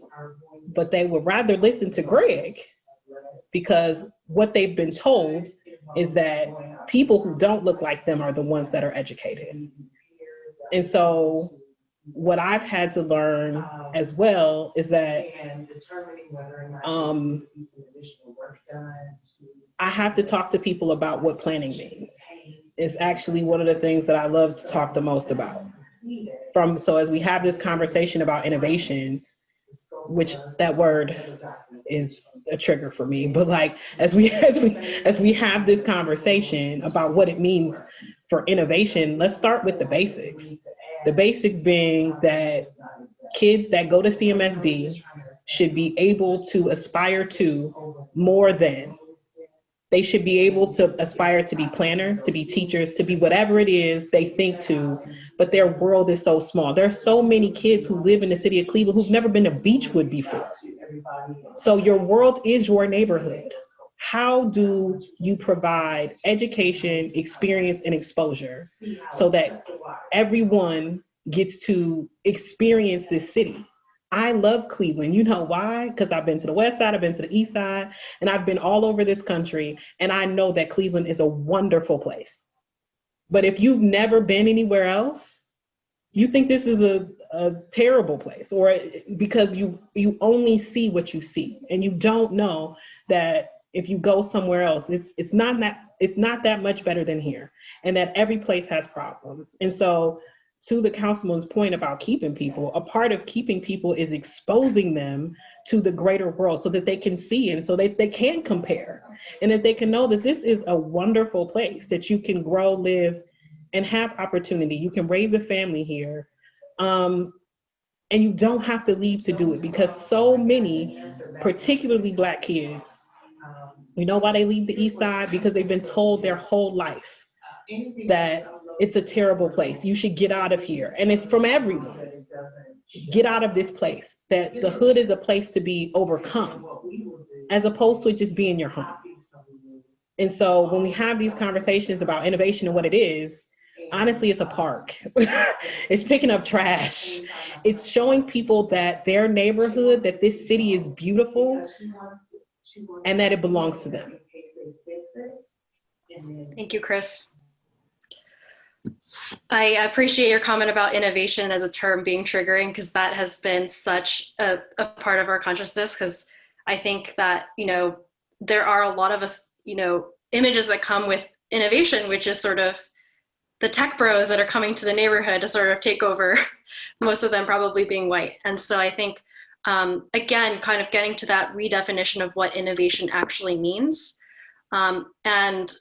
But they would rather listen to Greg, because what they've been told is that people who don't look like them are the ones that are educated. And so what I've had to learn as well is that I have to talk to people about what planning means. It's actually one of the things that I love to talk the most about. So as we have this conversation about innovation, which that word is a trigger for me, but like as we have this conversation about what it means for innovation, let's start with the basics. The basics being that kids that go to CMSD should be able to aspire to more than. They should be able to aspire to be planners, to be teachers, to be whatever it is they think to, but their world is so small. There's so many kids who live in the city of Cleveland who've never been to Beechwood before. So your world is your neighborhood. How do you provide education, experience, and exposure so that everyone gets to experience this city? I love Cleveland. You know why? Because I've been to the west side, I've been to the east side, and I've been all over this country, and I know that Cleveland is a wonderful place. But if you've never been anywhere else, you think this is a terrible place, or because you only see what you see, and you don't know that if you go somewhere else, it's not that much better than here, and that every place has problems. And so, to the councilman's point about keeping people, a part of keeping people is exposing them to the greater world so that they can see and so that they can compare, and that they can know that this is a wonderful place that you can grow, live, and have opportunity. You can raise a family here, and you don't have to leave to do it, because so many, particularly Black kids, you know why they leave the east side? Because they've been told their whole life that it's a terrible place. You should get out of here. And it's from everyone. Get out of this place. That the hood is a place to be overcome, as opposed to it just being your home. And so when we have these conversations about innovation and what it is, honestly, it's a park. It's picking up trash. It's showing people that their neighborhood, that this city is beautiful and that it belongs to them. Thank you, Khrys. I appreciate your comment about innovation as a term being triggering, because that has been such a part of our consciousness. Because I think that, there are a lot of us, images that come with innovation, which is sort of tech bros that are coming to the neighborhood to sort of take over, most of them probably being white. And so I think, again, kind of getting to that redefinition of what innovation actually means. And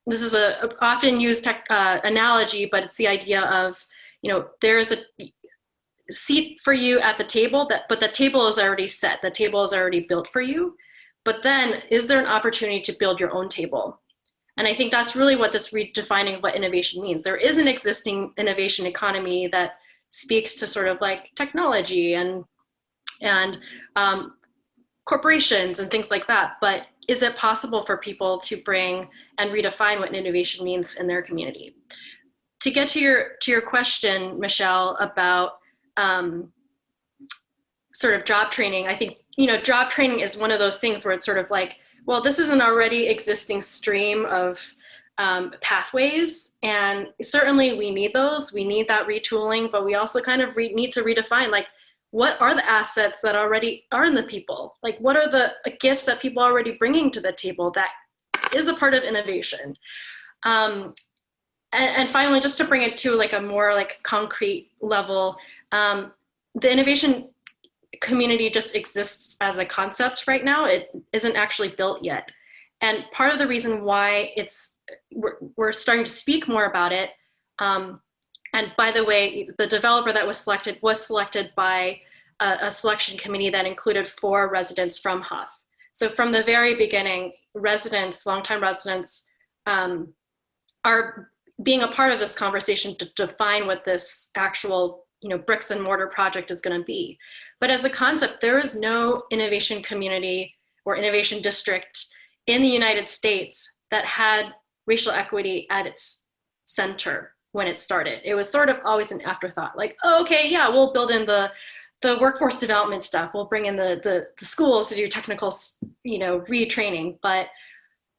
this is a often used analogy, but it's the idea of, there is a seat for you at the table, but the table is already set. The table is already built for you. But then is there an opportunity to build your own table? And I think that's really what this redefining of what innovation means. There is an existing innovation economy that speaks to sort of like technology and corporations and things like that. But is it possible for people to bring and redefine what innovation means in their community? To get to your question, Michelle, about sort of job training, I think, job training is one of those things where it's sort of like, well, this is an already existing stream of pathways, and certainly we need those. We need that retooling, but we also kind of need to redefine, like, what are the assets that already are in the people? Like, what are the gifts that people are already bringing to the table that is a part of innovation? And finally, just to bring it to like a more like concrete level, the innovation community just exists as a concept right now. It isn't actually built yet. And part of the reason why we're starting to speak more about it, and by the way, the developer that was selected by a selection committee that included 4 residents from Hough. So from the very beginning, longtime residents are being a part of this conversation to define what this actual bricks and mortar project is going to be. But as a concept, there is no innovation community or innovation district in the United States that had racial equity at its center when it started. It was sort of always an afterthought, like, oh, okay, yeah, we'll build in the workforce development stuff. We'll bring in the schools to do technical, retraining. But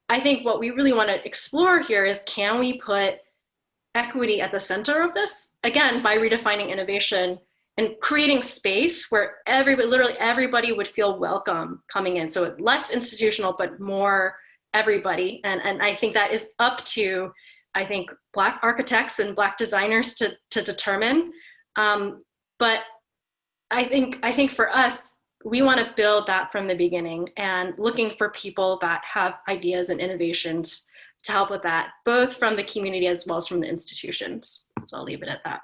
I think what we really want to explore here is, can we put equity at the center of this? Again, by redefining innovation and creating space where literally everybody would feel welcome coming in. So less institutional, but more everybody. And I think that is up to, I think, Black architects and Black designers to determine. But I think for us, we want to build that from the beginning and looking for people that have ideas and innovations to help with that, both from the community as well as from the institutions. So I'll leave it at that.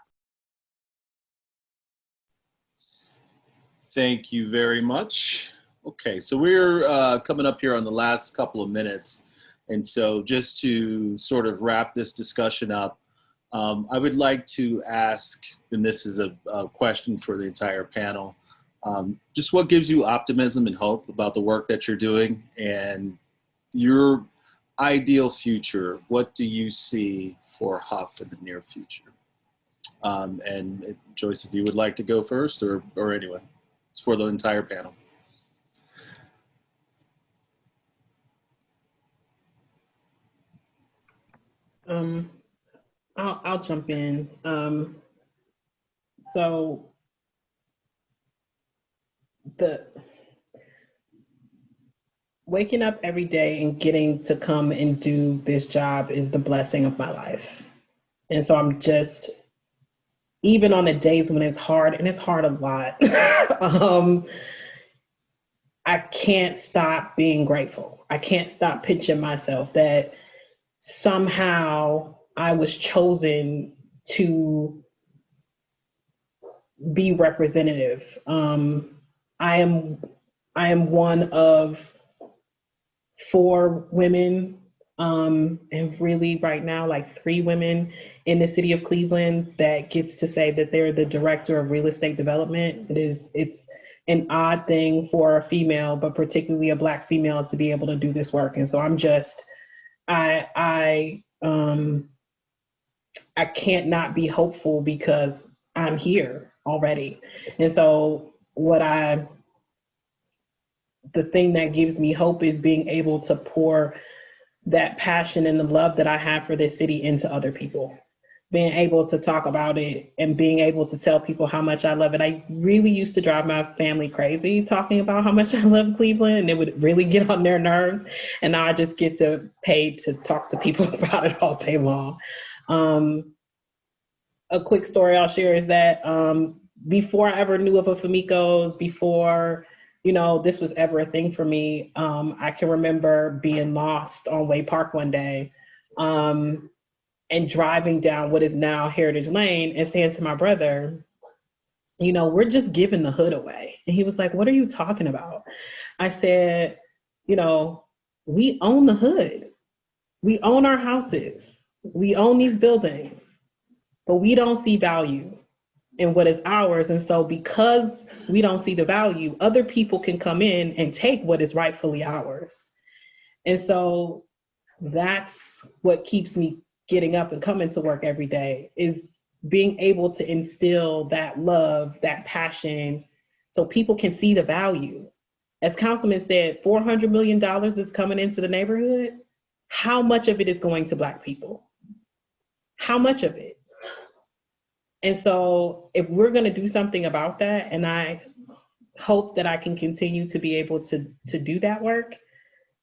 Thank you very much. Okay, so we're coming up here on the last couple of minutes. And so just to sort of wrap this discussion up, I would like to ask, and this is a question for the entire panel, just what gives you optimism and hope about the work that you're doing and your ideal future? What do you see for Hough in the near future? And Joyce, if you would like to go first, or anyone, it's for the entire panel. I'll jump in. So waking up every day and getting to come and do this job is the blessing of my life. And so I'm just, even on the days when it's hard, and it's hard a lot, I can't stop being grateful. I can't stop pinching myself that somehow I was chosen to be representative. I am one of 4 women, and really right now, like 3 women in the city of Cleveland that gets to say that they're the director of real estate development. It's an odd thing for a female, but particularly a Black female, to be able to do this work. And so I'm just, I can't not be hopeful because I'm here already. And so the thing that gives me hope is being able to pour that passion and the love that I have for this city into other people, being able to talk about it and being able to tell people how much I love it. I really used to drive my family crazy talking about how much I love Cleveland, and it would really get on their nerves. And now I just get paid to talk to people about it all day long. a quick story I'll share is that before I ever knew of a Famicos, before, you know, this was ever a thing for me, I can remember being lost on Way Park one day and driving down what is now Heritage Lane and saying to my brother, you know, we're just giving the hood away. And he was like, what are you talking about? I said, you know, we own the hood. We own our houses. We own these buildings, but we don't see value in what is ours. And so because we don't see the value, other people can come in and take what is rightfully ours. And so that's what keeps me getting up and coming to work every day, is being able to instill that love, that passion, so people can see the value. As Councilman said, $400 million is coming into the neighborhood. How much of it is going to Black people? How much of it? And so if we're going to do something about that, and I hope that I can continue to be able to do that work,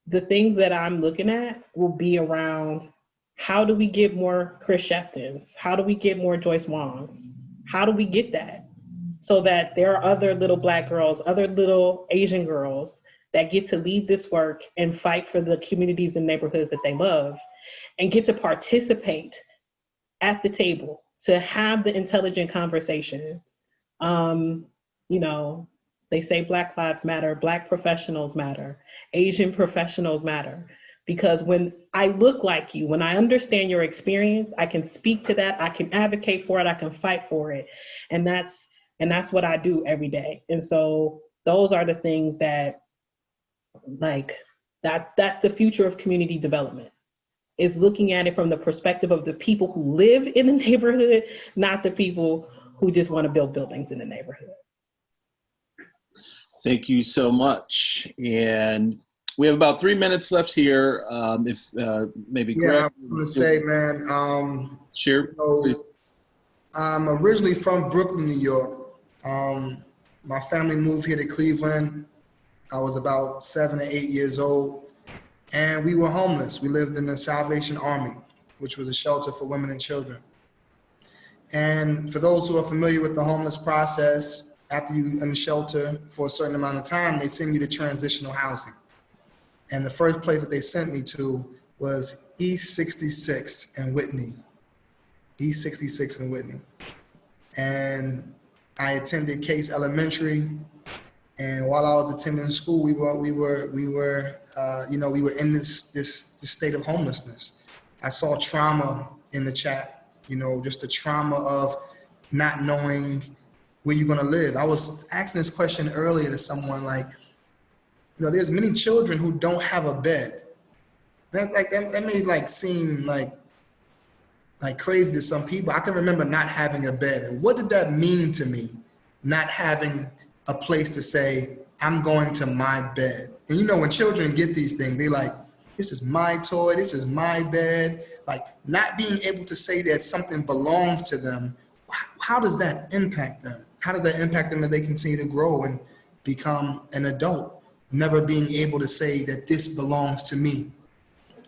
the things that I'm looking at will be around, how do we get more Khrys Sheftons? How do we get more Joyce Huangs? How do we get that? So that there are other little Black girls, other little Asian girls that get to lead this work and fight for the communities and neighborhoods that they love, and get to participate at the table, to have the intelligent conversation. You know, they say Black lives matter, Black professionals matter, Asian professionals matter. Because when I look like you, when I understand your experience, I can speak to that, I can advocate for it, I can fight for it. And that's what I do every day. And so those are the things that, like, that's the future of community development, is looking at it from the perspective of the people who live in the neighborhood, not the people who just want to build buildings in the neighborhood. Thank you so much. And we have about 3 minutes left here. If maybe Yeah, Greg, I was going to say, man, sure. you know, I'm originally from Brooklyn, New York. My family moved here to Cleveland. I was about 7 or 8 years old, and we were homeless. We lived in the Salvation Army, which was a shelter for women and children. And for those who are familiar with the homeless process, after you're in the shelter for a certain amount of time, they send you to transitional housing. And the first place that they sent me to was East 66 in Whitney. East 66 in Whitney. And I attended Case Elementary. And while I was attending school, we were in this state of homelessness. I saw trauma in the chat, you know, just the trauma of not knowing where you're gonna live. I was asking this question earlier to someone, like, you know, there's many children who don't have a bed. That may seem like crazy to some people. I can remember not having a bed. And what did that mean to me? Not having a place to say, I'm going to my bed. And you know, when children get these things, they like, this is my toy, this is my bed. Like, not being able to say that something belongs to them, how does that impact them? How does that impact them as they continue to grow and become an adult? Never being able to say that this belongs to me.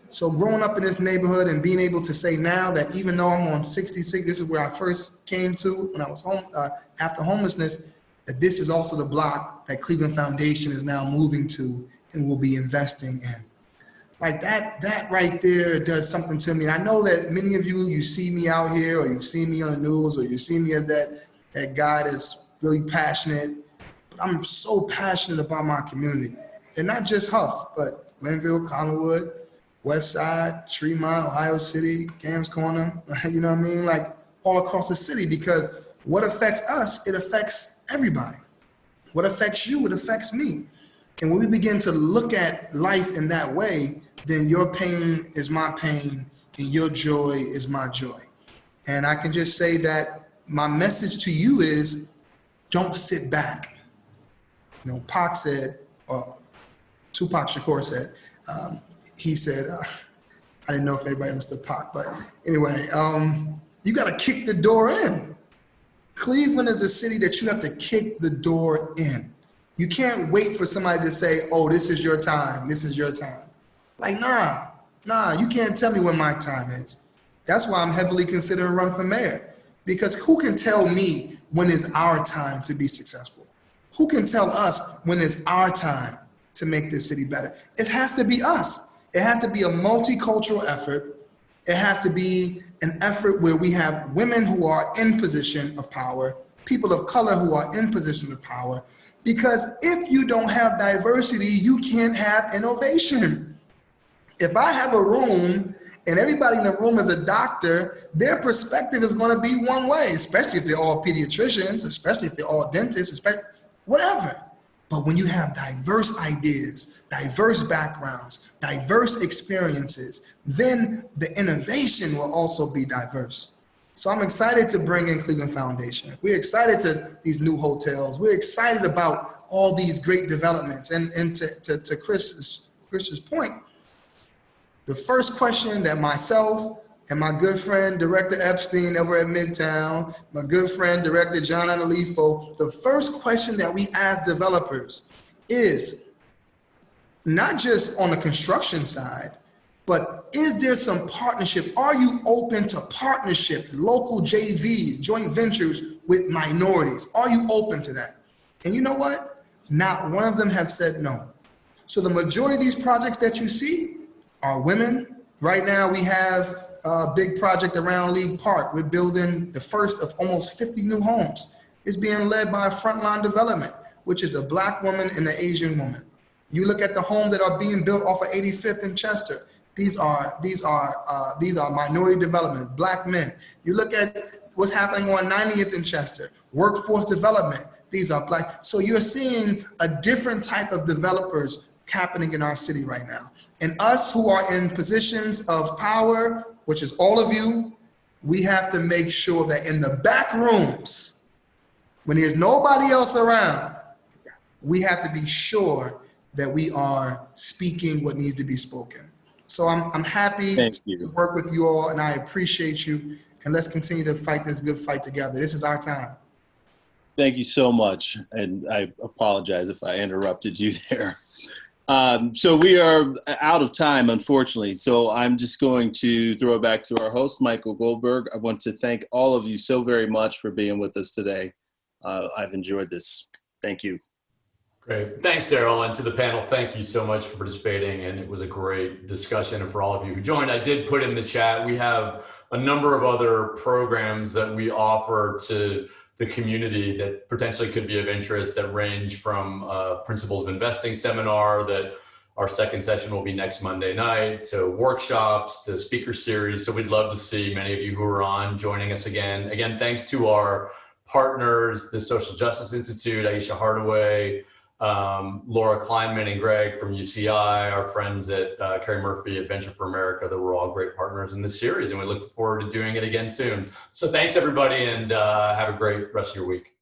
So growing up in this neighborhood and being able to say now that even though I'm on 66, this is where I first came to when I was home after homelessness, that this is also the block that Cleveland Foundation is now moving to and will be investing in. Like that right there does something to me. And I know that many of you see me out here, or you've seen me on the news, or you see me as that guy that's really passionate. But I'm so passionate about my community. And not just Hough, but Glenville, Collinwood, West Side, Tremont, Ohio City, Gams Corner, you know what I mean? Like all across the city, because what affects us, it affects everybody. What affects you, it affects me. And when we begin to look at life in that way, then your pain is my pain and your joy is my joy. And I can just say that my message to you is, don't sit back. You know, Pac said, or Tupac Shakur said, he said, I didn't know if anybody understood Pac, but anyway, you got to kick the door in. Cleveland is the city that you have to kick the door in. You can't wait for somebody to say, oh, this is your time, this is your time. Like, nah, you can't tell me when my time is. That's why I'm heavily considering running for mayor, Because who can tell me when is our time to be successful? Who can tell us when is our time to make this city better? It has to be us. It has to be a multicultural effort. It has to be an effort where we have women who are in position of power, people of color who are in position of power. Because if you don't have diversity, you can't have innovation. If I have a room and everybody in the room is a doctor, their perspective is going to be one way, especially if they're all pediatricians, especially if they're all dentists, whatever. But when you have diverse ideas, diverse backgrounds, diverse experiences, then the innovation will also be diverse. So I'm excited to bring in Cleveland Foundation. We're excited to these new hotels. We're excited about all these great developments. And to Chris's point, the first question that myself and my good friend, Director Epstein over at Midtown, my good friend, Director John Analifo, the first question that we ask developers is not just on the construction side, but is there some partnership? Are you open to partnership, local JVs, joint ventures with minorities? Are you open to that? And you know what? Not one of them have said no. So the majority of these projects that you see are women. Right now we have a big project around League Park. We're building the first of almost 50 new homes. It's being led by Frontline Development, which is a Black woman and an Asian woman. You look at the homes that are being built off of 85th and Chester. These are minority development, Black men. You look at what's happening on 90th and Chester, workforce development. These are Black. So you're seeing a different type of developers happening in our city right now. And us who are in positions of power, which is all of you, we have to make sure that in the back rooms, when there's nobody else around, we have to be sure that we are speaking what needs to be spoken. So I'm happy to work with you all, and I appreciate you. And let's continue to fight this good fight together. This is our time. Thank you so much. And I apologize if I interrupted you there. So we are out of time, unfortunately. So I'm just going to throw it back to our host, Michael Goldberg. I want to thank all of you so very much for being with us today. I've enjoyed this. Thank you. Great. Thanks, Daryl. And to the panel, thank you so much for participating. And it was a great discussion. And for all of you who joined, I did put in the chat, we have a number of other programs that we offer to the community that potentially could be of interest, that range from Principles of Investing seminar that our second session will be next Monday night, to workshops, to speaker series. So we'd love to see many of you who are on joining us again. Again, thanks to our partners, the Social Justice Institute, Aisha Hardaway, Laura Kleinman and Greg from UCI, our friends at Carrie Murphy at Venture for America, that were all great partners in this series, and we look forward to doing it again soon. So thanks everybody, and have a great rest of your week.